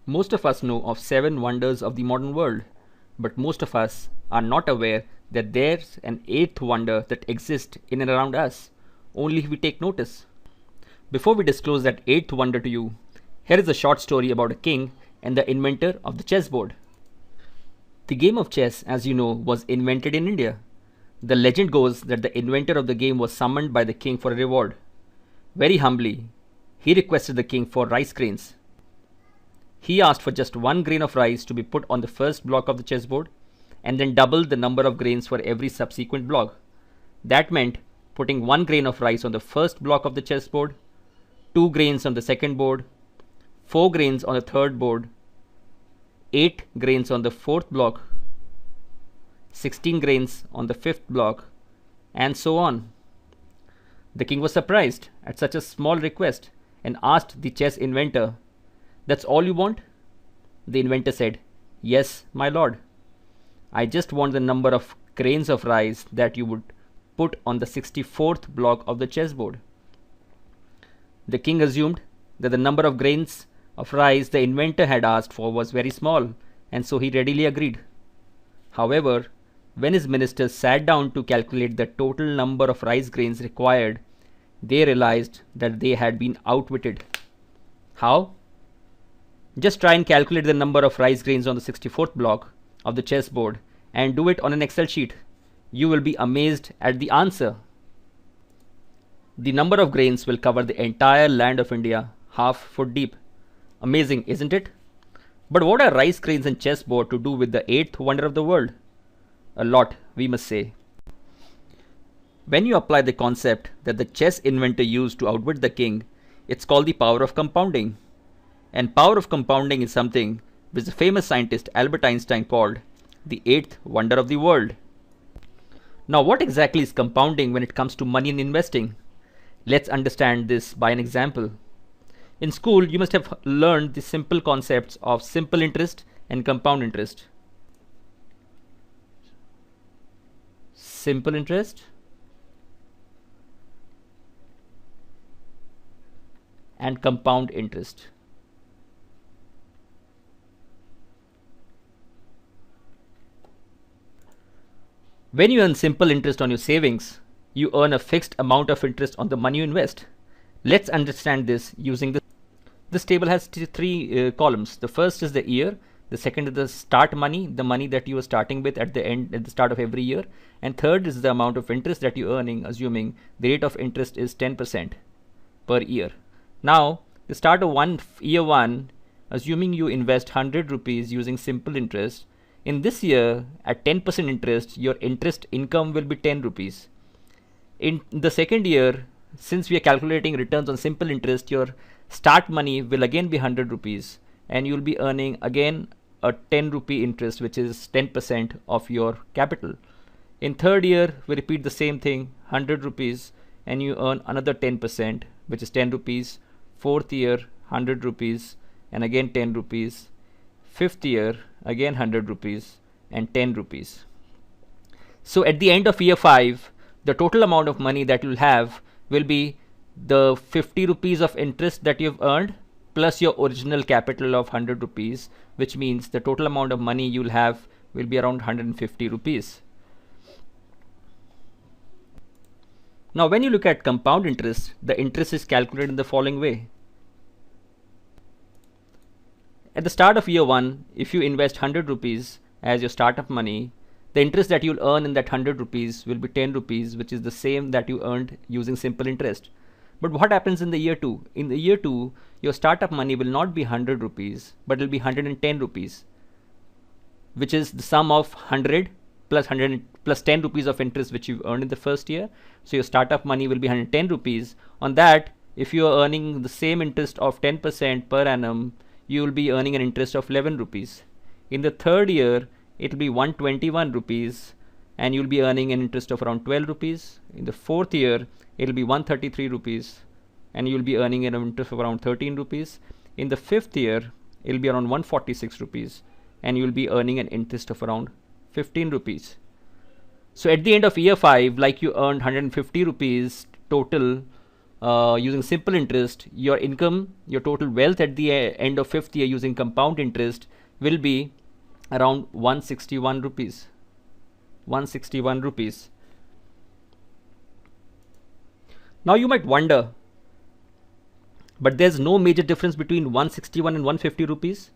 Most of us know of 7 wonders of the modern world, but most of us are not aware that there's an 8th wonder that exists in and around us, only if we take notice. Before we disclose that 8th wonder to you, here is a short story about a king and the inventor of the chessboard. The game of chess, as you know, was invented in India. The legend goes that the inventor of the game was summoned by the king for a reward. Very humbly, he requested the king for rice grains. He asked for just 1 grain of rice to be put on the first block of the chessboard and then doubled the number of grains for every subsequent block. That meant putting 1 grain of rice on the first block of the chessboard, 2 grains on the second board, 4 grains on the third board, 8 grains on the fourth block, 16 grains on the fifth block, and so on. The king was surprised at such a small request and asked the chess inventor, "That's all you want?" The inventor said, "Yes, my lord. I just want the number of grains of rice that you would put on the 64th block of the chessboard." The king assumed that the number of grains of rice the inventor had asked for was very small, and so he readily agreed. However, when his ministers sat down to calculate the total number of rice grains required, they realized that they had been outwitted. How? Just try and calculate the number of rice grains on the 64th block of the chessboard and do it on an Excel sheet. You will be amazed at the answer. The number of grains will cover the entire land of India, half foot deep. Amazing, isn't it? But what are rice grains and chessboard to do with the 8th wonder of the world? A lot, we must say. When you apply the concept that the chess inventor used to outwit the king, it's called the power of compounding. And power of compounding is something which the famous scientist Albert Einstein called the 8th wonder of the world. Now, what exactly is compounding when it comes to money and investing? Let's understand this by an example. In school, you must have learned the simple concepts of simple interest and compound interest. Simple interest and compound interest. When you earn simple interest on your savings, you earn a fixed amount of interest on the money you invest. Let's understand this using this. This table has three columns. The first is the year, the second is the start money, the money that you are starting with at the start of every year, and third is the amount of interest that you're earning, assuming the rate of interest is 10% per year. Now, the start of year one, assuming you invest 100 rupees using simple interest, in this year at 10% interest, your interest income will be 10 rupees. In the second year, since we are calculating returns on simple interest, your start money will again be 100 rupees and you'll be earning again a 10 rupee interest, which is 10% of your capital. In third year, we repeat the same thing, 100 rupees, and you earn another 10%, which is 10 rupees. Fourth year, 100 rupees, and again 10 rupees. Fifth year, again 100 rupees, and 10 rupees. So at the end of year 5, the total amount of money that you'll have will be the 50 rupees of interest that you've earned plus your original capital of 100 rupees, which means the total amount of money you'll have will be around 150 rupees. Now, when you look at compound interest, the interest is calculated in the following way. At the start of year 1, if you invest 100 rupees as your startup money, the interest that you'll earn in that 100 rupees will be 10 rupees, which is the same that you earned using simple interest. But what happens in the year 2? In the year 2, your startup money will not be 100 rupees, but it will be 110 rupees, which is the sum of 100 plus 10 rupees of interest which you've earned in the first year. So your startup money will be 110 rupees. On that, if you are earning the same interest of 10% per annum, you will be earning an interest of 11 rupees. In the third year, it will be 121 rupees and you'll be earning an interest of around 12 rupees. In the fourth year, it will be 133 rupees and you'll be earning an interest of around 13 rupees. In the fifth year, it will be around 146 rupees and you'll be earning an interest of around 15 rupees. So at the end of year 5, like you earned 150 rupees total using simple interest, your income, your total wealth at the end of 5th year using compound interest will be around 161 rupees. 161 rupees. Now you might wonder, but there's no major difference between 161 and 150 rupees.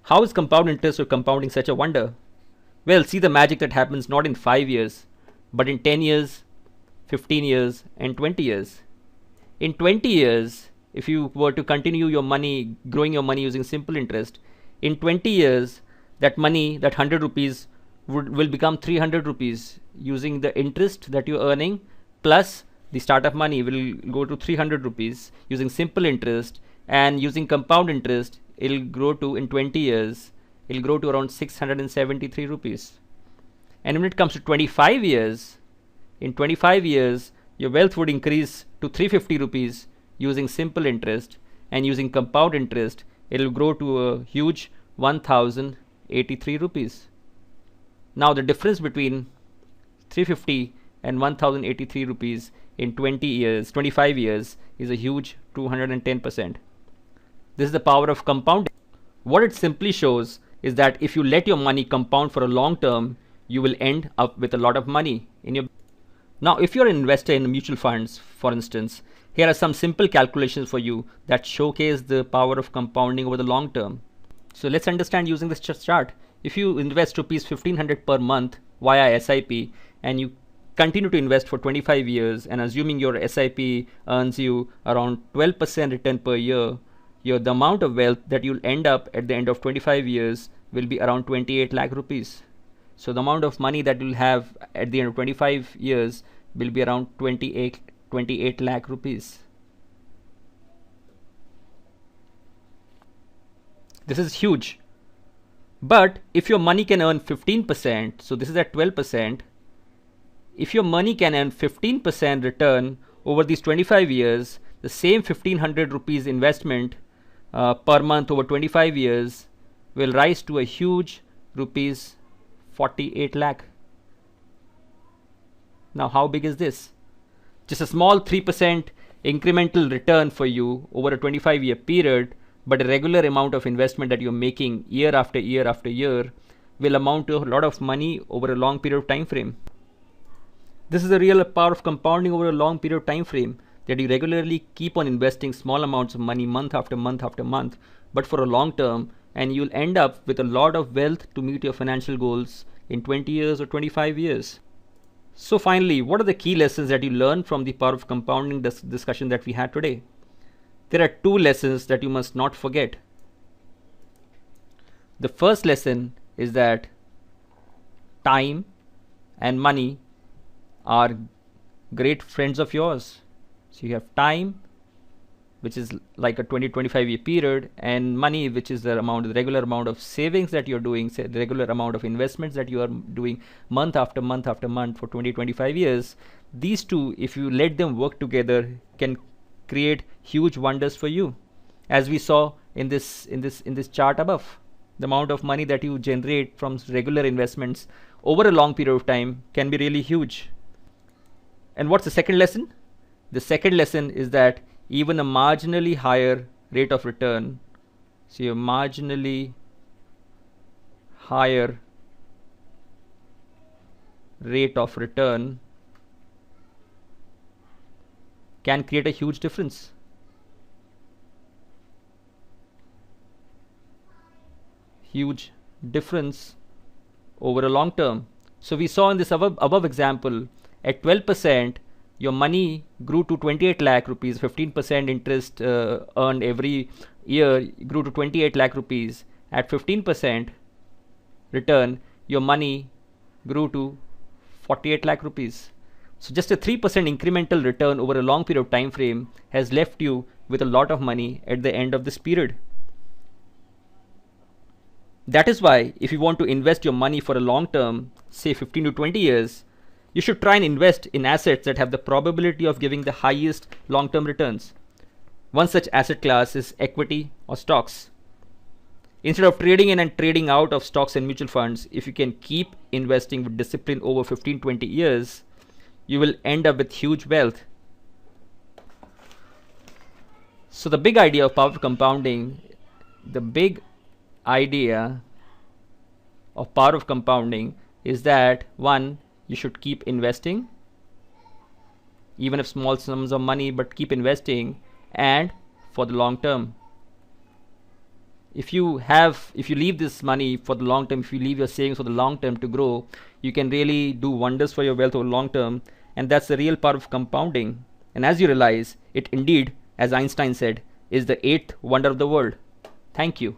How is compound interest or compounding such a wonder? Well, see the magic that happens not in 5 years, but in 10 years, 15 years, and 20 years. In 20 years, if you were to continue your money, growing your money using simple interest, in 20 years, that money, that 100 rupees, will become 300 rupees using the interest that you're earning plus the startup money will go to 300 rupees using simple interest, and using compound interest, it'll grow to, in 20 years, it'll grow to around 673 rupees. And when it comes to 25 years, in 25 years, your wealth would increase to 350 rupees using simple interest, and using compound interest, it'll grow to a huge 1083 rupees. Now the difference between 350 and 1083 rupees in 25 years is a huge 210%. This is the power of compounding. What it simply shows is that if you let your money compound for a long term, you will end up with a lot of money in your. Now, if you're an investor in mutual funds, for instance, here are some simple calculations for you that showcase the power of compounding over the long term. So let's understand using this chart. If you invest rupees 1500 per month via SIP and you continue to invest for 25 years, and assuming your SIP earns you around 12% return per year, the amount of wealth that you'll end up at the end of 25 years will be around 28 lakh rupees. So the amount of money that you'll have at the end of 25 years will be around 28 lakh rupees. This is huge. But if your money can earn 15%, so this is at 12%, if your money can earn 15% return over these 25 years, the same 1500 rupees investment per month over 25 years will rise to a huge rupees 48 lakh. Now how big is this? Just a small 3% incremental return for you over a 25-year period, but a regular amount of investment that you're making year after year after year will amount to a lot of money over a long period of time frame. This is the real power of compounding over a long period of time frame, that you regularly keep on investing small amounts of money month after month after month, but for a long term, and you'll end up with a lot of wealth to meet your financial goals in 20 years or 25 years. So finally, what are the key lessons that you learned from the power of compounding discussion that we had today? There are 2 lessons that you must not forget. The first lesson is that time and money are great friends of yours. So you have time, which is like a 20-25 year period, and money, which is the regular amount of savings that you're doing, the regular amount of investments that you are doing month after month after month for 20-25 years. These two, if you let them work together, can create huge wonders for you. As we saw in this chart above, the amount of money that you generate from regular investments over a long period of time can be really huge. And what's the second lesson? The second lesson is that even a marginally higher rate of return, so your marginally higher rate of return can create a huge difference. Huge difference over a long term. So we saw in this above example, at 12%, your money grew to 28 lakh rupees, 15% interest earned every year grew to 28 lakh rupees. At 15% return, your money grew to 48 lakh rupees. So just a 3% incremental return over a long period of time frame has left you with a lot of money at the end of this period. That is why if you want to invest your money for a long term, say 15 to 20 years, you should try and invest in assets that have the probability of giving the highest long-term returns. One such asset class is equity or stocks. Instead of trading in and trading out of stocks and mutual funds, if you can keep investing with discipline over 15-20 years, you will end up with huge wealth. So the big idea of power of compounding, the big idea of power of compounding is that, one, you should keep investing, even if small sums of money, but keep investing, and for the long term. If you leave this money for the long term, if you leave your savings for the long term to grow, you can really do wonders for your wealth over long term, and that's the real power of compounding. And as you realize, it indeed, as Einstein said, is the eighth wonder of the world. Thank you.